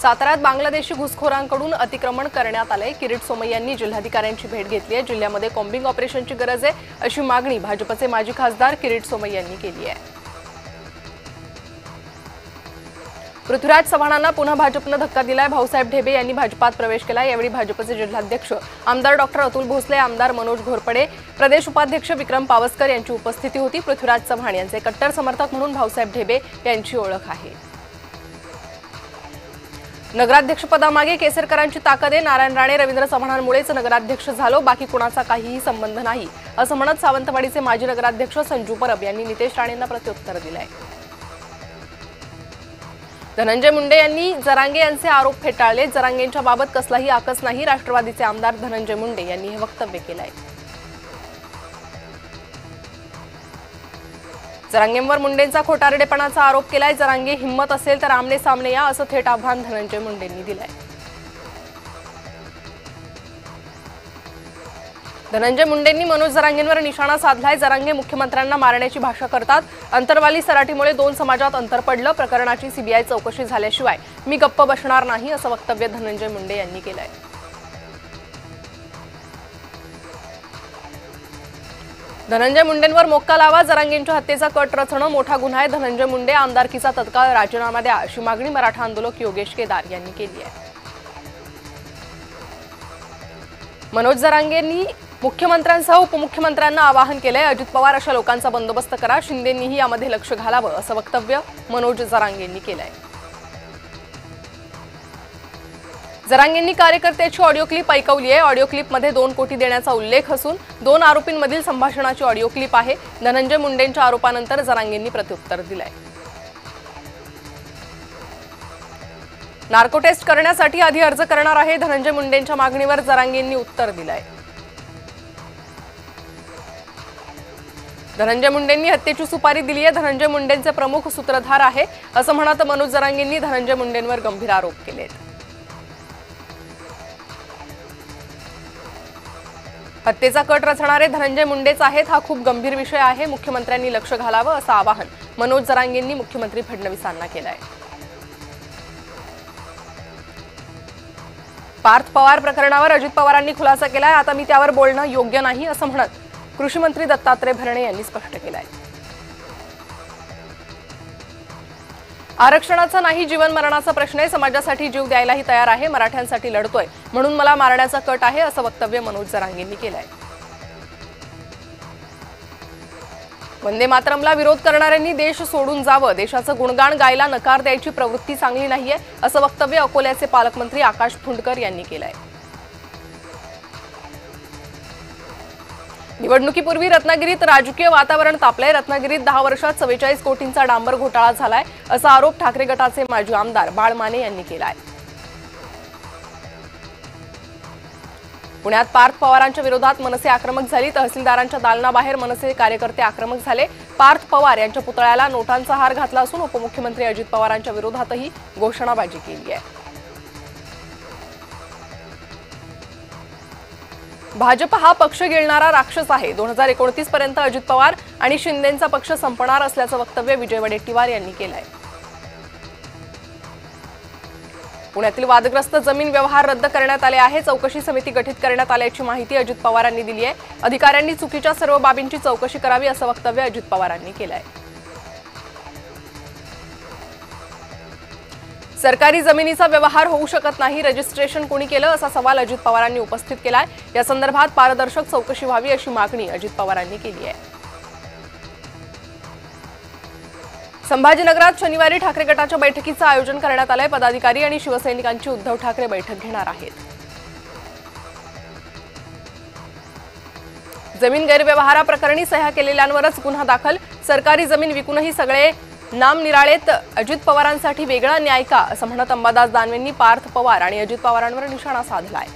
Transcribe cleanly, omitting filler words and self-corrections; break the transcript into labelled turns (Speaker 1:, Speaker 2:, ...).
Speaker 1: साताऱ्यात बांगलादेशी घुसखोरांकडून अतिक्रमण करण्यात आले। किरीट सोमय्या यांनी जिल्हाधिकाऱ्यांची भेट घेतली आहे। जिल्ह्यामध्ये कॉम्बिंग ऑपरेशनची गरज आहे अशी मागणी भाजपचे माजी खासदार किरीट सोमय्या यांनी केली आहे। पृथ्वीराज चव्हाणांना पुन्हा भाजपने धक्का दिलाय। भाऊसाहेब ढेबे यांनी भाजपात प्रवेश केला। यावेळी भाजपचे जिल्हाध्यक्ष आमदार डॉक्टर अतुल भोसले, आमदार मनोज घोरपडे, प्रदेश उपाध्यक्ष विक्रम पावसकर यांची उपस्थिती होती। पृथ्वीराज चव्हाण यांचे कट्टर समर्थक म्हणून भाऊसाहेब ढेबे यांची ओळख आहे। नगराध्यक्षपदामागे केसरकरांची ताकद आहे। नारायण राणे, रवींद्र चव्हाणांमुळेच नगराध्यक्ष झालो, बाकी कुणाचा काहीही संबंध नाही असं म्हणत सावंतवाडीचे माजी नगराध्यक्ष संजू परब यांनी नितेश राणेंना प्रत्युत्तर दिलंय। धनंजय मुंडे यांनी जरांगे यांचे आरोप फेटाळले। जरांगेंच्या बाबत कसलाही आकस नाही। राष्ट्रवादीचे आमदार धनंजय मुंडे यांनी हे वक्तव्य केलंय। जरांगेंवर मुंडेंचा खोटारडेपणाचा आरोप केलाय। जरांगे हिम्मत असेल तर आमने सामने या असं थेट आव्हान धनंजय मुंडेंनी दिलंय। धनंजय मुंडेंनी मनोज जरांगेंवर निशाणा साधलाय। जरांगे मुख्यमंत्र्यांना मारण्याची भाषा करतात। अंतरवाली सराटीमुळे दोन समाजात अंतर पडलं। प्रकरणाची सीबीआय चौकशी झाल्याशिवाय मी गप्प बसणार नाही असं वक्तव्य धनंजय मुंडे यांनी केलंय। धनंजय मुंडेंवर मोक्का लावा। जरांगेंच्या हत्येचा कट रचणं मोठा गुन्हा आहे। धनंजय मुंडे आमदारकीचा तत्काळ राजीनामा द्या अशी मागणी मराठा आंदोलक योगेश केदार यांनी केली आहे। मनोज जरांगेंनी मुख्यमंत्र्यांसह उपमुख्यमंत्र्यांना आवाहन केलंय। अजित पवार अशा लोकांचा बंदोबस्त करा, शिंदेंनीही यामध्ये लक्ष घालावं असं वक्तव्य मनोज जरांगेंनी केलंय। जरांगेंनी कार्यकर्त्याची ऑडिओ क्लिप ऐकवली आहे। ऑडिओ क्लिपमध्ये 2 कोटी देण्याचा उल्लेख असून 2 आरोपींमधील संभाषणाची ऑडिओ क्लिप आहे। धनंजय मुंडेंच्या आरोपानंतर जरांगेंनी प्रत्युत्तर दिलंय। नार्को टेस्ट करण्यासाठी आधी अर्ज करणार आहे। धनंजय मुंडेंच्या मागणीवर जरांगेंनी उत्तर दिलंय। धनंजय मुंडेंनी हत्येची सुपारी दिली आहे। धनंजय मुंडेंचे प्रमुख सूत्रधार आहे असं म्हणत मनोज जरांगेंनी धनंजय मुंडेंवर गंभीर आरोप केलेत। हत्येचा कट रचणारे धनंजय मुंडेच आहेत, हा खूप गंभीर विषय आहे। मुख्यमंत्र्यांनी लक्ष घालावं असं आवाहन मनोज जरांगेंनी मुख्यमंत्री फडणवीसांना केलंय। पार्थ पवार प्रकरणावर अजित पवारांनी खुलासा केलाय। आता मी त्यावर बोलणं योग्य नाही असं म्हणत कृषी मंत्री दत्तात्रय भरणे यांनी स्पष्ट केलंय। आरक्षणाचा नाही जीवन मरणाचा प्रश्न आहे। समाजासाठी जीव द्यायलाही तयार आहे। मराठ्यांसाठी लढतोय म्हणून मला मारण्याचा कट आहे असं वक्तव्य मनोज जरांगेंनी केलंय। वंदे मातरमला विरोध करणाऱ्यांनी देश सोडून जावं, देशाचं गुणगान गायला नकार द्यायची प्रवृत्ती चांगली नाहीये असं वक्तव्य अकोल्याचे पालकमंत्री आकाश फुंडकर यांनी केलंय। निवडणुकीपूर्वी रत्नागिरीत राजकीय वातावरण तापलंय। रत्नागिरीत 10 वर्षात 44 कोटींचा डांबर घोटाळा झालाय असा आरोप ठाकरे गटाचे माजी आमदार बाळ माने यांनी केलाय। पुण्यात पार्थ पवारांच्या विरोधात मनसे आक्रमक झाली। तहसीलदारांच्या दालनाबाहेर मनसे कार्यकर्ते आक्रमक झाले। पार्थ पवार यांच्या पुतळ्याला नोटांचा हार घातला असून उपमुख्यमंत्री अजित पवारांच्या विरोधातही घोषणाबाजी केली आहे। भाजप हा पक्ष गिळणारा राक्षस आहे। 2029 पर्यंत अजित पवार आणि शिंदेंचा पक्ष संपणार असल्याचं वक्तव्य विजय वडेट्टीवार यांनी केलंय। पुण्यातील वादग्रस्त जमीन व्यवहार रद्द करण्यात आले आहे। चौकशी समिती गठीत करण्यात आल्याची माहिती अजित पवारांनी दिली आहे। अधिकाऱ्यांनी चुकीच्या सर्व बाबींची चौकशी करावी असं वक्तव्य अजित पवारांनी केलंय। सरकारी जमिनीचा व्यवहार होऊ शकत नाही, रजिस्ट्रेशन कोणी केलं असा सवाल अजित पवारांनी उपस्थित केलाय। या संदर्भात पारदर्शक चौकशी व्हावी अशी मागणी अजित पवारांनी केली आहे। संभाजीनगरात शनिवारी ठाकरे गटाच्या बैठकीचं आयोजन करण्यात आलंय। पदाधिकारी आणि शिवसैनिकांची उद्धव ठाकरे बैठक घेणार आहेत। जमीन गैरव्यवहाराप्रकरणी सह्या केलेल्यांवरच गुन्हा दाखल। सरकारी जमीन विकूनही सगळे नाम निराळेत, अजित पवारांसाठी वेगळा न्याय का असं म्हणत अंबादास दानवेंनी पार्थ पवार आणि अजित पवारांवर निशाणा साधलाय।